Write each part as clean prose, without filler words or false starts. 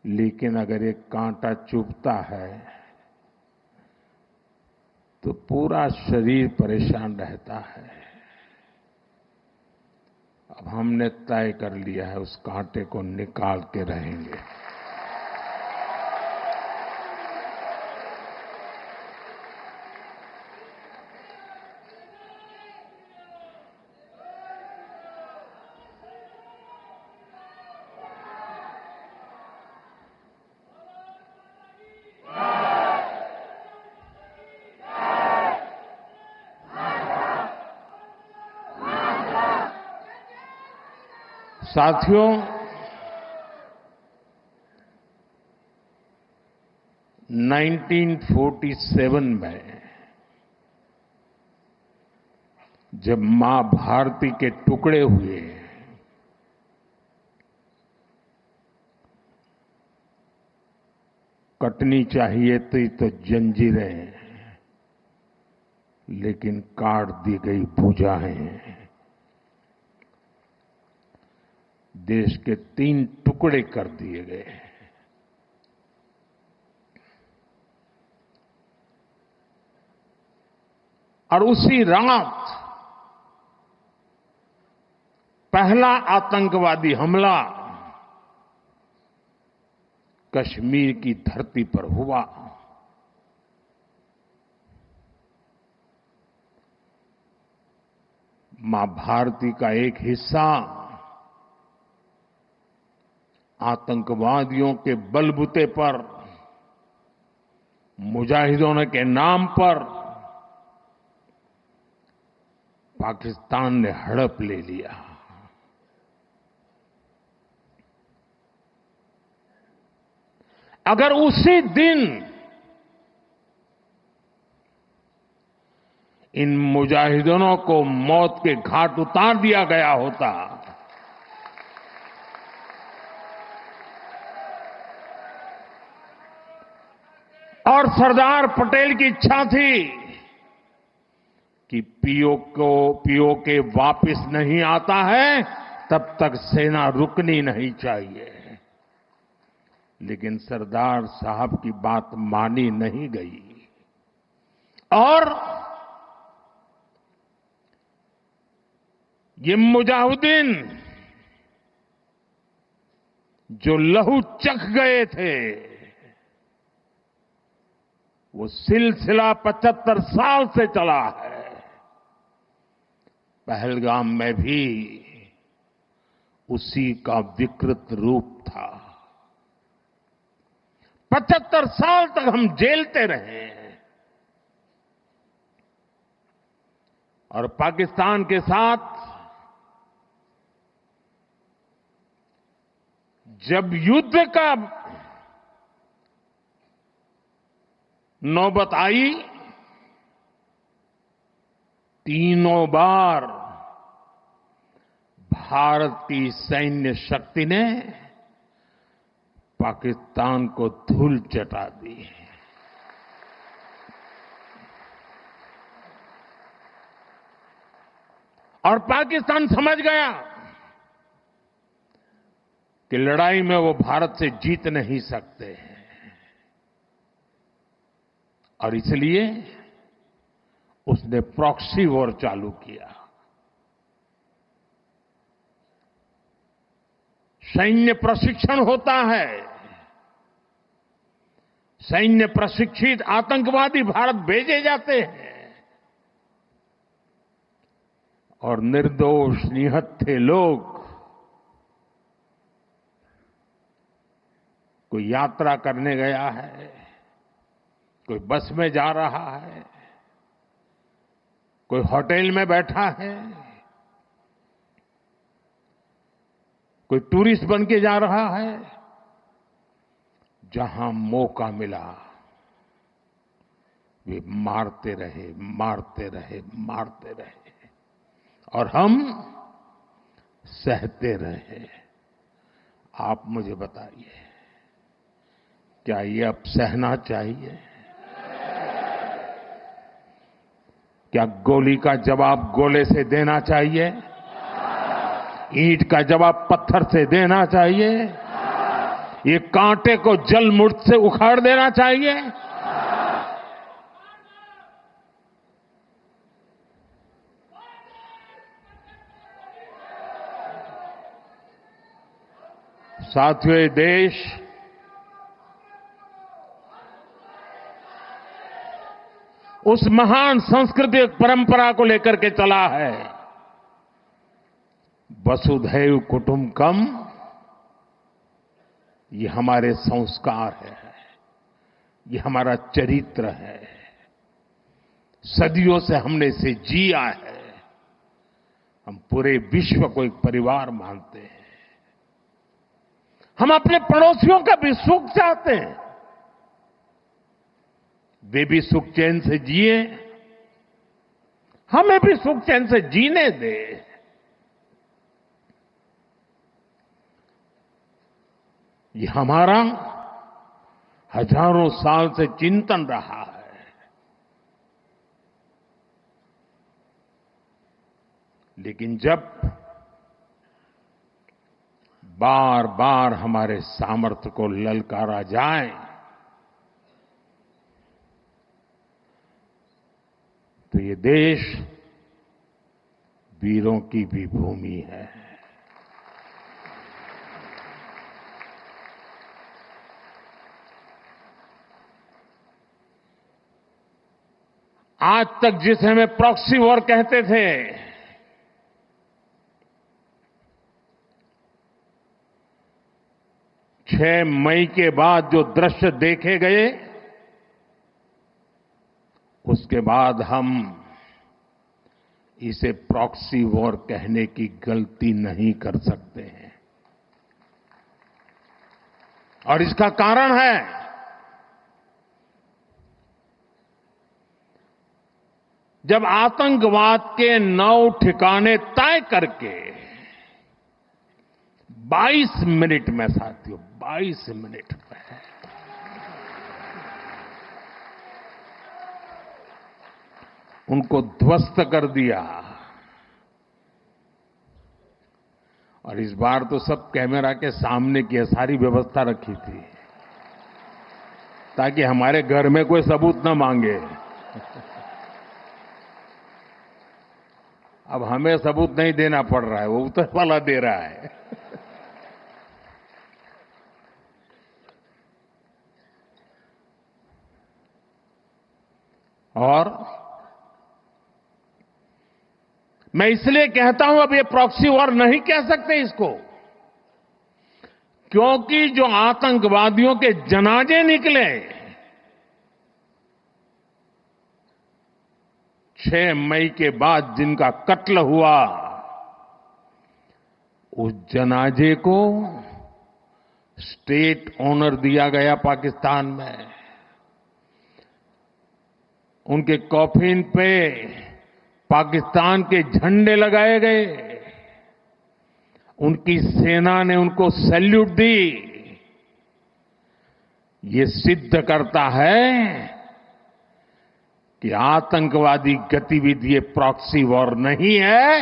लेकिन अगर एक कांटा चुभता है तो पूरा शरीर परेशान रहता है। अब हमने तय कर लिया है उस कांटे को निकाल के रहेंगे। साथियों, नाइनटीन 1947 में जब मां भारती के टुकड़े हुए, कटनी चाहिए थी तो जंजीरें, लेकिन काट दी गई भुजाएं। देश के 3 टुकड़े कर दिए गए। और उसी रात पहला आतंकवादी हमला कश्मीर की धरती पर हुआ। मां भारती का एक हिस्सा आतंकवादियों के बलबूते पर, मुजाहिदों के नाम पर पाकिस्तान ने हड़प ले लिया। अगर उसी दिन इन मुजाहिदों को मौत के घाट उतार दिया गया होता और सरदार पटेल की इच्छा थी कि पीओके वापस नहीं आता है तब तक सेना रुकनी नहीं चाहिए, लेकिन सरदार साहब की बात मानी नहीं गई और ये मुजाहिदीन जो लहू चख गए थे, वो सिलसिला 75 साल से चला है। पहलगाम में भी उसी का विकृत रूप था। 75 साल तक हम झेलते रहे और पाकिस्तान के साथ जब युद्ध का नौबत आई, तीनों बार भारत की सैन्य शक्ति ने पाकिस्तान को धूल चटा दी। और पाकिस्तान समझ गया कि लड़ाई में वो भारत से जीत नहीं सकते हैं और इसलिए उसने प्रॉक्सी वॉर चालू किया। सैन्य प्रशिक्षण होता है, सैन्य प्रशिक्षित आतंकवादी भारत भेजे जाते हैं और निर्दोष निहत्थे लोग कोई यात्रा करने गया है, कोई बस में जा रहा है, कोई होटल में बैठा है, कोई टूरिस्ट बन के जा रहा है, जहां मौका मिला वे मारते रहे, मारते रहे, मारते रहे और हम सहते रहे। आप मुझे बताइए, क्या ये अब सहना चाहिए? क्या गोली का जवाब गोले से देना चाहिए? ईंट का जवाब पत्थर से देना चाहिए? ये कांटे को जल मुठ से उखाड़ देना चाहिए। साथियों, ये देश उस महान सांस्कृतिक परंपरा को लेकर के चला है, वसुधैव कुटुंबकम। ये हमारे संस्कार है, ये हमारा चरित्र है, सदियों से हमने इसे जिया है। हम पूरे विश्व को एक परिवार मानते हैं। हम अपने पड़ोसियों का भी सुख चाहते हैं, वे भी सुख चैन से जिए, हमें भी सुख चैन से जीने दे। ये हमारा हजारों साल से चिंतन रहा है। लेकिन जब बार बार हमारे सामर्थ्य को ललकारा जाए तो ये देश वीरों की भी भूमि है। आज तक जिसे हमें प्रॉक्सी वॉर कहते थे, 6 मई के बाद जो दृश्य देखे गए, उसके बाद हम इसे प्रॉक्सी वॉर कहने की गलती नहीं कर सकते हैं। और इसका कारण है जब आतंकवाद के 9 ठिकाने तय करके 22 मिनट में, साथियों 22 मिनट में उनको ध्वस्त कर दिया। और इस बार तो सब कैमरा के सामने की सारी व्यवस्था रखी थी ताकि हमारे घर में कोई सबूत न मांगे। अब हमें सबूत नहीं देना पड़ रहा है, वो ऊपर वाला दे रहा है। और मैं इसलिए कहता हूं अब ये प्रॉक्सी वॉर नहीं कह सकते इसको, क्योंकि जो आतंकवादियों के जनाजे निकले 6 मई के बाद जिनका कत्ल हुआ, उस जनाजे को स्टेट ऑनर दिया गया पाकिस्तान में। उनके कॉफिन पे पाकिस्तान के झंडे लगाए गए, उनकी सेना ने उनको सैल्यूट दी। ये सिद्ध करता है कि आतंकवादी गतिविधि ये प्रॉक्सी वॉर नहीं है,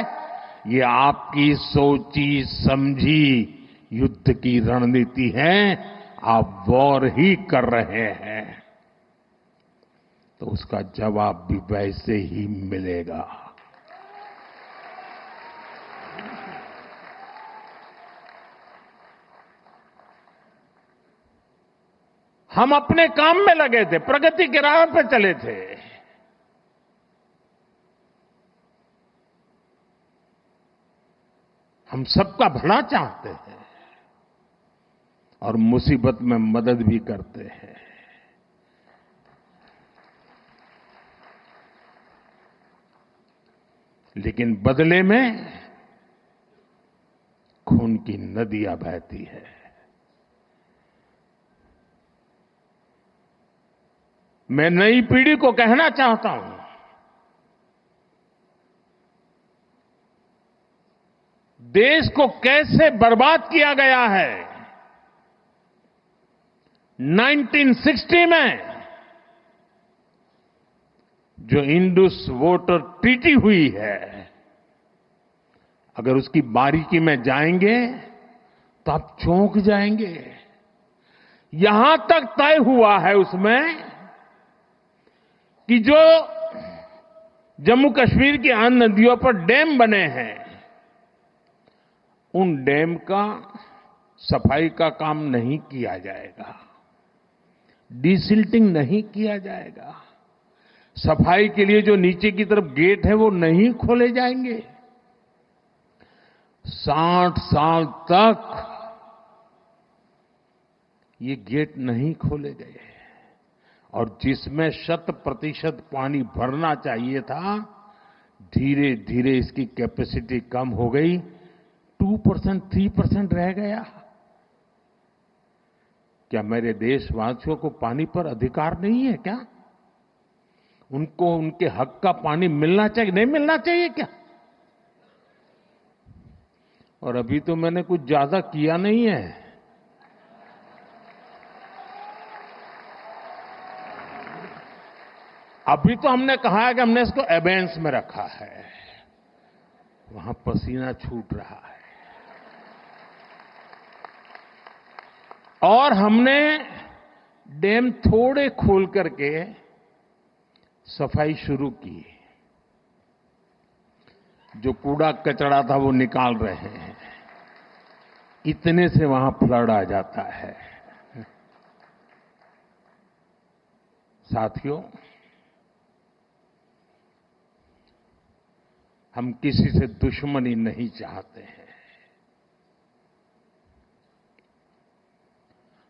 ये आपकी सोची समझी युद्ध की रणनीति है। आप वॉर ही कर रहे हैं तो उसका जवाब भी वैसे ही मिलेगा। हम अपने काम में लगे थे, प्रगति के राह पे चले थे। हम सबका भला चाहते हैं और मुसीबत में मदद भी करते हैं। लेकिन बदले में खून की नदियां बहती है। मैं नई पीढ़ी को कहना चाहता हूं, देश को कैसे बर्बाद किया गया है। 1960 में जो इंडस वाटर ट्रीटी हुई है, अगर उसकी बारीकी में जाएंगे तो आप चौंक जाएंगे। यहां तक तय हुआ है उसमें कि जो जम्मू कश्मीर की अन्य नदियों पर डैम बने हैं, उन डैम का सफाई का काम नहीं किया जाएगा, डिसिल्टिंग नहीं किया जाएगा, सफाई के लिए जो नीचे की तरफ गेट है वो नहीं खोले जाएंगे। 60 साल तक ये गेट नहीं खोले गए और जिसमें 100% पानी भरना चाहिए था, धीरे धीरे इसकी कैपेसिटी कम हो गई, 2%, 3% रह गया। क्या मेरे देशवासियों को पानी पर अधिकार नहीं है क्या? उनको उनके हक का पानी मिलना चाहिए, नहीं मिलना चाहिए क्या? और अभी तो मैंने कुछ ज्यादा किया नहीं है। अभी तो हमने कहा है कि हमने इसको एबेंस में रखा है, वहां पसीना छूट रहा है। और हमने डैम थोड़े खोल करके सफाई शुरू की। जो कूड़ा कचरा था वो निकाल रहे हैं, इतने से वहां फ्लड आ जाता है। साथियों, हम किसी से दुश्मनी नहीं चाहते हैं,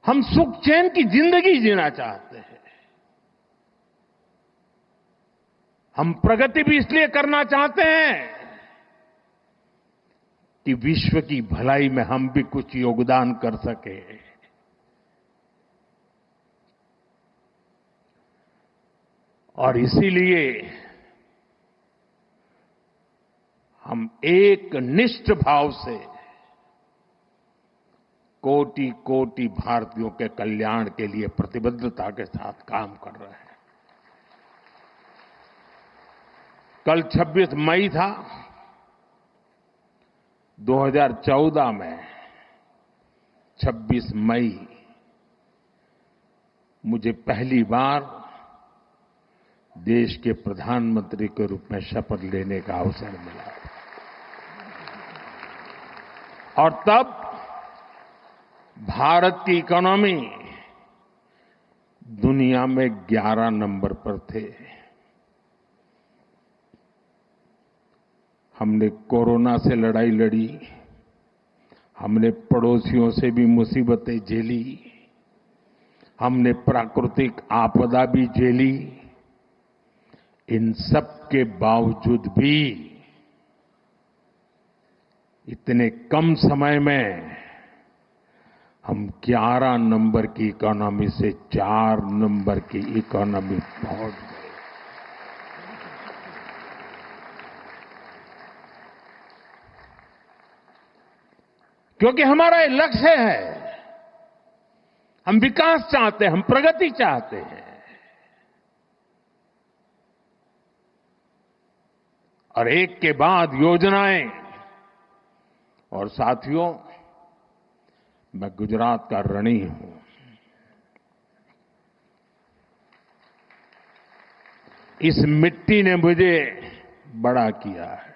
हम सुख चैन की जिंदगी जीना चाहते हैं। हम प्रगति भी इसलिए करना चाहते हैं कि विश्व की भलाई में हम भी कुछ योगदान कर सके। और इसीलिए हम एक निष्ठ भाव से कोटि कोटि भारतीयों के कल्याण के लिए प्रतिबद्धता के साथ काम कर रहे हैं। कल 26 मई था। 2014 में 26 मई मुझे पहली बार देश के प्रधानमंत्री के रूप में शपथ लेने का अवसर मिला। और तब भारत की इकोनॉमी दुनिया में 11 नंबर पर थे। हमने कोरोना से लड़ाई लड़ी, हमने पड़ोसियों से भी मुसीबतें झेली, हमने प्राकृतिक आपदा भी झेली। इन सब के बावजूद भी इतने कम समय में हम 11 नंबर की इकोनॉमी से 4 नंबर की इकोनॉमी पहुंच गए। क्योंकि हमारा ये लक्ष्य है, हम विकास चाहते हैं, हम प्रगति चाहते हैं। और एक के बाद योजनाएं। और साथियों, मैं गुजरात का ऋणी हूं। इस मिट्टी ने मुझे बड़ा किया है।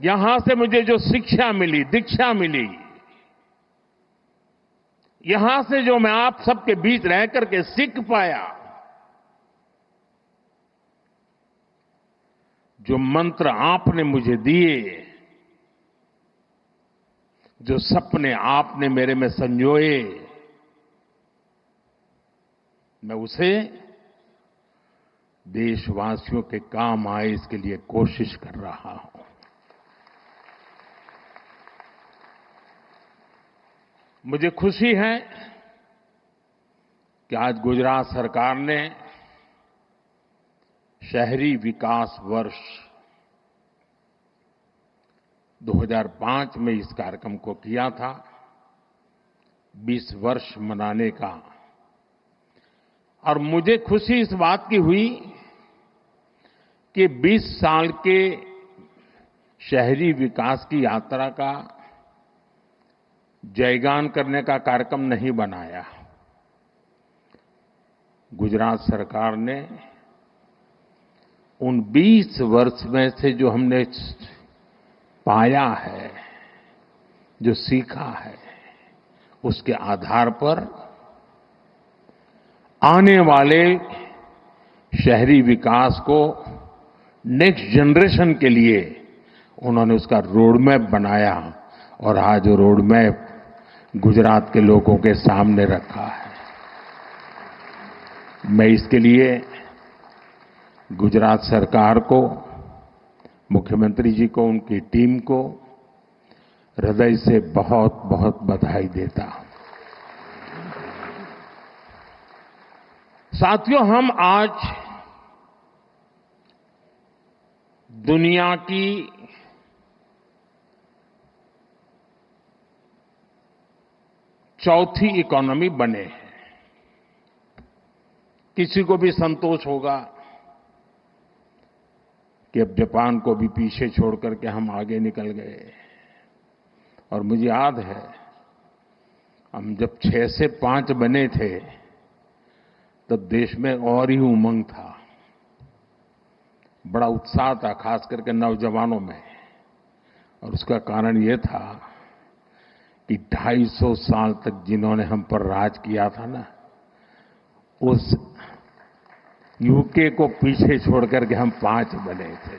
यहां से मुझे जो शिक्षा मिली, दीक्षा मिली, यहां से जो मैं आप सबके बीच रह करके सीख पाया, जो मंत्र आपने मुझे दिए, जो सपने आपने मेरे में संजोए, मैं उसे देशवासियों के काम आए इसके लिए कोशिश कर रहा हूं। मुझे खुशी है कि आज गुजरात सरकार ने शहरी विकास वर्ष 2005 में इस कार्यक्रम को किया था, 20 वर्ष मनाने का। और मुझे खुशी इस बात की हुई कि 20 साल के शहरी विकास की यात्रा का जयगान करने का कार्यक्रम नहीं बनाया। गुजरात सरकार ने उन 20 वर्ष में से जो हमने पाया है, जो सीखा है, उसके आधार पर आने वाले शहरी विकास को नेक्स्ट जनरेशन के लिए उन्होंने उसका रोड मैप बनाया और आज वो रोड मैप गुजरात के लोगों के सामने रखा है। मैं इसके लिए गुजरात सरकार को, मुख्यमंत्री जी को, उनकी टीम को हृदय से बहुत बहुत बधाई देता हूं। साथियों, हम आज दुनिया की चौथी इकोनॉमी बने हैं। किसी को भी संतोष होगा कि अब जापान को भी पीछे छोड़ करके हम आगे निकल गए। और मुझे याद है, हम जब 6 से 5 बने थे तब देश में और ही उमंग था, बड़ा उत्साह था, खास करके नौजवानों में। और उसका कारण ये था कि 250 साल तक जिन्होंने हम पर राज किया था ना, उस यूके को पीछे छोड़ करके हम 5 बने थे।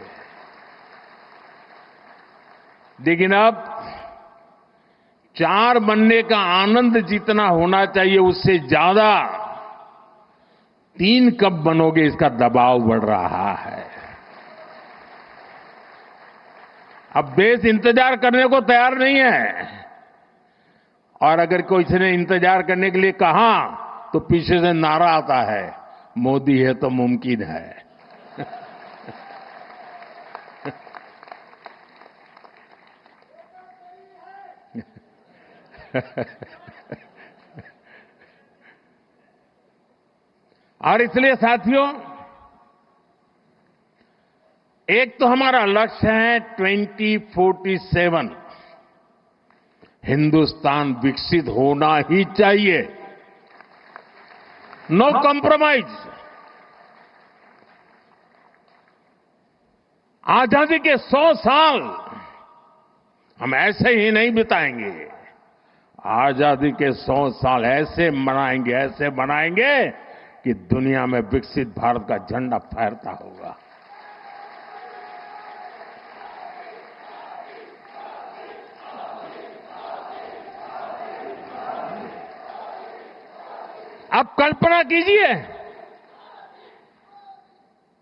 लेकिन अब 4 बनने का आनंद जितना होना चाहिए उससे ज्यादा 3 कब बनोगे इसका दबाव बढ़ रहा है। अब देश इंतजार करने को तैयार नहीं है, और अगर कोई ने इंतजार करने के लिए कहा तो पीछे से नारा आता है, मोदी है तो मुमकिन है। और इसलिए साथियों, एक तो हमारा लक्ष्य है 2047 हिंदुस्तान विकसित होना ही चाहिए, नो कॉम्प्रोमाइज। आजादी के 100 साल हम ऐसे ही नहीं बिताएंगे। आजादी के 100 साल ऐसे मनाएंगे कि दुनिया में विकसित भारत का झंडा फहरता होगा। आप कल्पना कीजिए,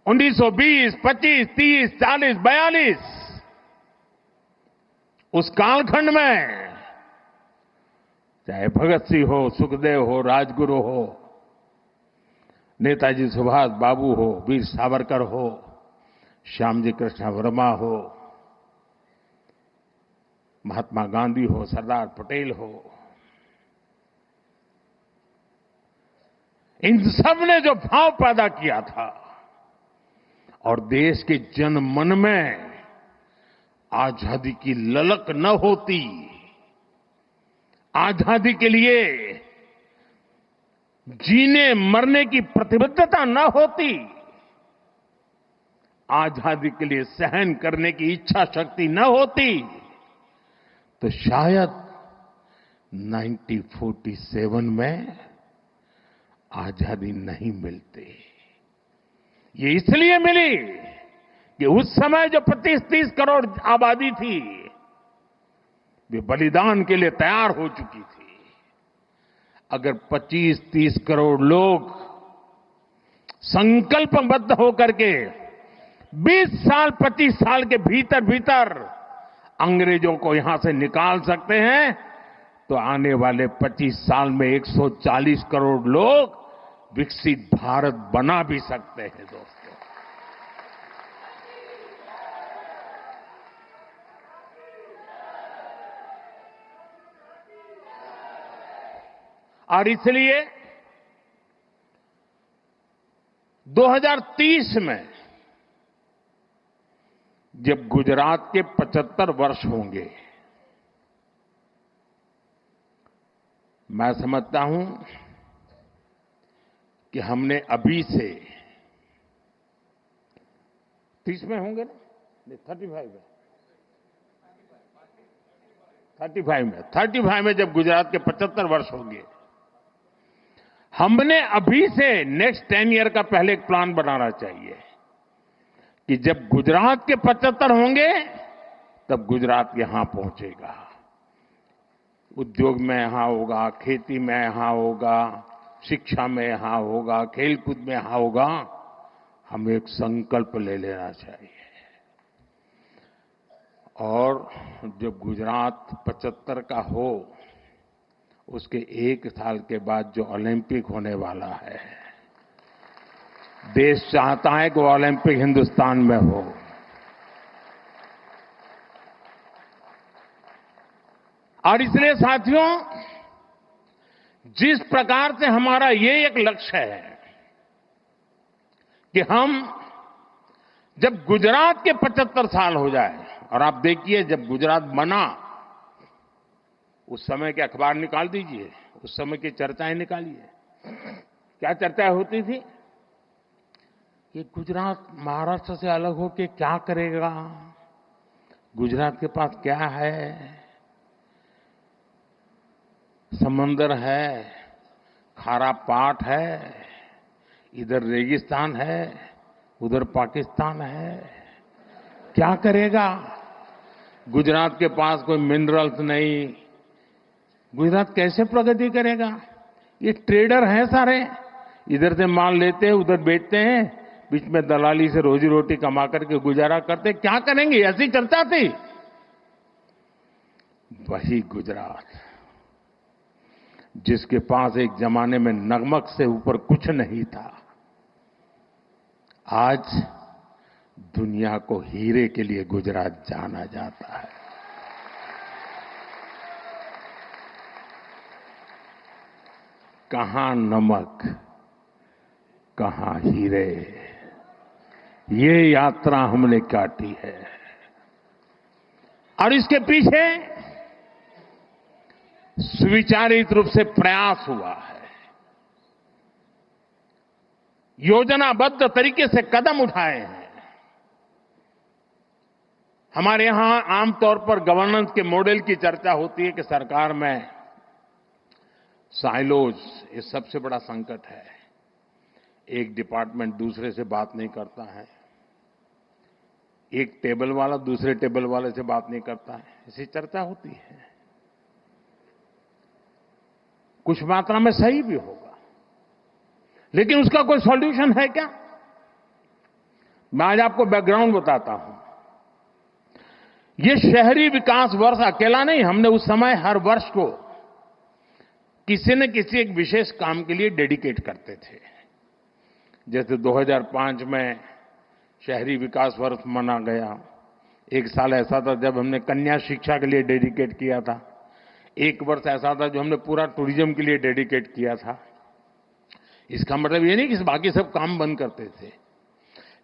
1920, 25, 30, 40, 42 उस कालखंड में चाहे भगत सिंह हो, सुखदेव हो, राजगुरु हो, नेताजी सुभाष बाबू हो, वीर सावरकर हो, श्यामजी कृष्ण वर्मा हो, महात्मा गांधी हो, सरदार पटेल हो, इन सब ने जो भाव पैदा किया था और देश के जन मन में आजादी की ललक न होती, आजादी के लिए जीने मरने की प्रतिबद्धता न होती, आजादी के लिए सहन करने की इच्छा शक्ति न होती, तो शायद 1947 में आजादी नहीं मिलती। ये इसलिए मिली कि उस समय जो 25-30 करोड़ आबादी थी, वे बलिदान के लिए तैयार हो चुकी थी। अगर 25-30 करोड़ लोग संकल्पबद्ध होकर के 20 साल 25 साल के भीतर भीतर अंग्रेजों को यहां से निकाल सकते हैं, तो आने वाले 25 साल में 140 करोड़ लोग विकसित भारत बना भी सकते हैं। दोस्तों, और इसलिए 2030 में जब गुजरात के 75 वर्ष होंगे, मैं समझता हूं कि हमने अभी से 30 में होंगे ना, 35 में जब गुजरात के 75 वर्ष होंगे, हमने अभी से नेक्स्ट 10 ईयर का पहले एक प्लान बनाना चाहिए कि जब गुजरात के 75 होंगे तब गुजरात यहां पहुंचेगा। उद्योग में यहां होगा, खेती में यहां होगा, शिक्षा में यहां होगा, खेलकूद में यहां होगा। हमें एक संकल्प ले लेना चाहिए और जब गुजरात 75 का हो, उसके 1 साल के बाद जो ओलंपिक होने वाला है, देश चाहता है कि वो ओलंपिक हिंदुस्तान में हो। और इसलिए साथियों, जिस प्रकार से हमारा ये एक लक्ष्य है कि हम जब गुजरात के 75 साल हो जाए, और आप देखिए जब गुजरात बना उस समय के अखबार निकाल दीजिए, उस समय की चर्चाएं निकालिए। क्या चर्चाएं होती थी कि गुजरात महाराष्ट्र से अलग होकर क्या करेगा, गुजरात के पास क्या है, समंदर है, खारा पाट है, इधर रेगिस्तान है, उधर पाकिस्तान है, क्या करेगा। गुजरात के पास कोई मिनरल्स नहीं, गुजरात कैसे प्रगति करेगा। ये ट्रेडर हैं सारे, इधर से माल लेते हैं, उधर बेचते हैं, बीच में दलाली से रोजी रोटी कमा करके गुजारा करते, क्या करेंगे। ऐसी चर्चा थी। वही गुजरात जिसके पास एक जमाने में नमक से ऊपर कुछ नहीं था, आज दुनिया को हीरे के लिए गुजरात जाना जाता है। कहां नमक, कहां हीरे, ये यात्रा हमने काटी है। और इसके पीछे सुविचारित रूप से प्रयास हुआ है, योजनाबद्ध तरीके से कदम उठाए हैं। हमारे यहां आमतौर पर गवर्नेंस के मॉडल की चर्चा होती है कि सरकार में साइलोज ये सबसे बड़ा संकट है। एक डिपार्टमेंट दूसरे से बात नहीं करता है, एक टेबल वाला दूसरे टेबल वाले से बात नहीं करता है, ऐसी चर्चा होती है। कुछ मात्रा में सही भी होगा, लेकिन उसका कोई सॉल्यूशन है क्या। मैं आज आपको बैकग्राउंड बताता हूं। ये शहरी विकास वर्ष अकेला नहीं, हमने उस समय हर वर्ष को किसी न किसी एक विशेष काम के लिए डेडिकेट करते थे। जैसे 2005 में शहरी विकास वर्ष मना गया। एक साल ऐसा था जब हमने कन्या शिक्षा के लिए डेडिकेट किया था। एक वर्ष ऐसा था जो हमने पूरा टूरिज्म के लिए डेडिकेट किया था। इसका मतलब ये नहीं कि बाकी सब काम बंद करते थे,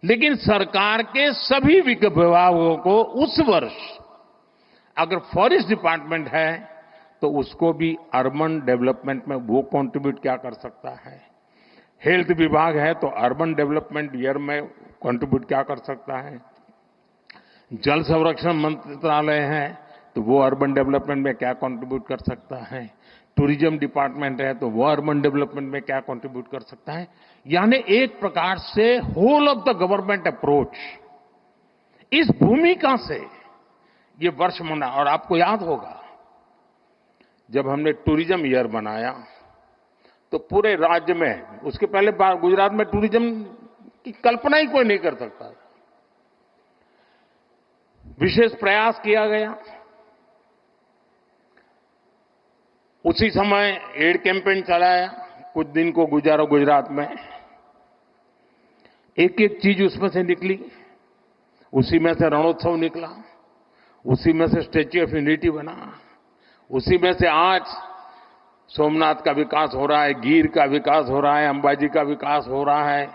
लेकिन सरकार के सभी विभागों को उस वर्ष अगर फॉरेस्ट डिपार्टमेंट है तो उसको भी अर्बन डेवलपमेंट में वो कंट्रीब्यूट क्या कर सकता है, हेल्थ विभाग है तो अर्बन डेवलपमेंट ईयर में कंट्रीब्यूट क्या कर सकता है, जल संरक्षण मंत्रालय है तो वो अर्बन डेवलपमेंट में क्या कंट्रीब्यूट कर सकता है, टूरिज्म डिपार्टमेंट है तो वो अर्बन डेवलपमेंट में क्या कंट्रीब्यूट कर सकता है। यानी एक प्रकार से whole of the government approach, इस भूमिका से ये वर्ष मना। और आपको याद होगा जब हमने टूरिज्म ईयर बनाया तो पूरे राज्य में, उसके पहले गुजरात में टूरिज्म की कल्पना ही कोई नहीं कर सकता, विशेष प्रयास किया गया। उसी समय एड कैंपेन चलाया, कुछ दिन को गुजारा गुजरात में। एक एक चीज उसमें से निकली, उसी में से रणोत्सव निकला, उसी में से स्टैच्यू ऑफ यूनिटी बना, उसी में से आज सोमनाथ का विकास हो रहा है, गिर का विकास हो रहा है, अंबाजी का विकास हो रहा है,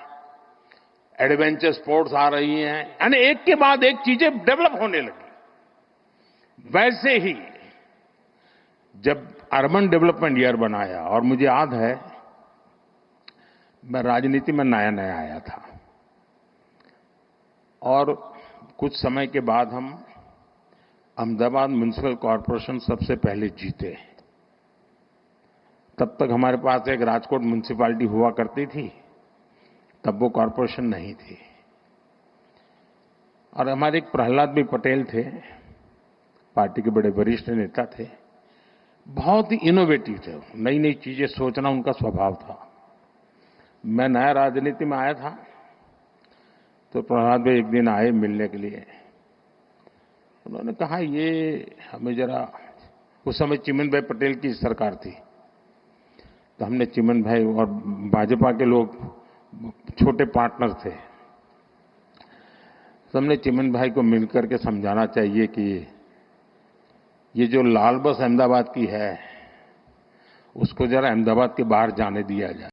एडवेंचर स्पोर्ट्स आ रही हैं, यानी एक के बाद एक चीजें डेवलप होने लगी। वैसे ही जब अर्बन डेवलपमेंट ईयर बनाया, और मुझे याद है मैं राजनीति में नया नया आया था, और कुछ समय के बाद हम अहमदाबाद म्युनिसिपल कॉरपोरेशन सबसे पहले जीते। तब तक हमारे पास एक राजकोट म्युनिसिपैलिटी हुआ करती थी, तब वो कॉरपोरेशन नहीं थी। और हमारे एक प्रहलाद भी पटेल थे, पार्टी के बड़े वरिष्ठ नेता थे, बहुत ही इनोवेटिव थे, नई नई चीजें सोचना उनका स्वभाव था। मैं नया राजनीति में आया था, तो प्रहलाद भाई एक दिन आए मिलने के लिए। उन्होंने कहा ये हमें जरा, उस समय चिमन भाई पटेल की सरकार थी, तो हमने चिमन भाई और भाजपा के लोग छोटे पार्टनर थे, तो हमने चिमन भाई को मिलकर के समझाना चाहिए कि ये जो लाल बस अहमदाबाद की है, उसको जरा अहमदाबाद के बाहर जाने दिया जाए।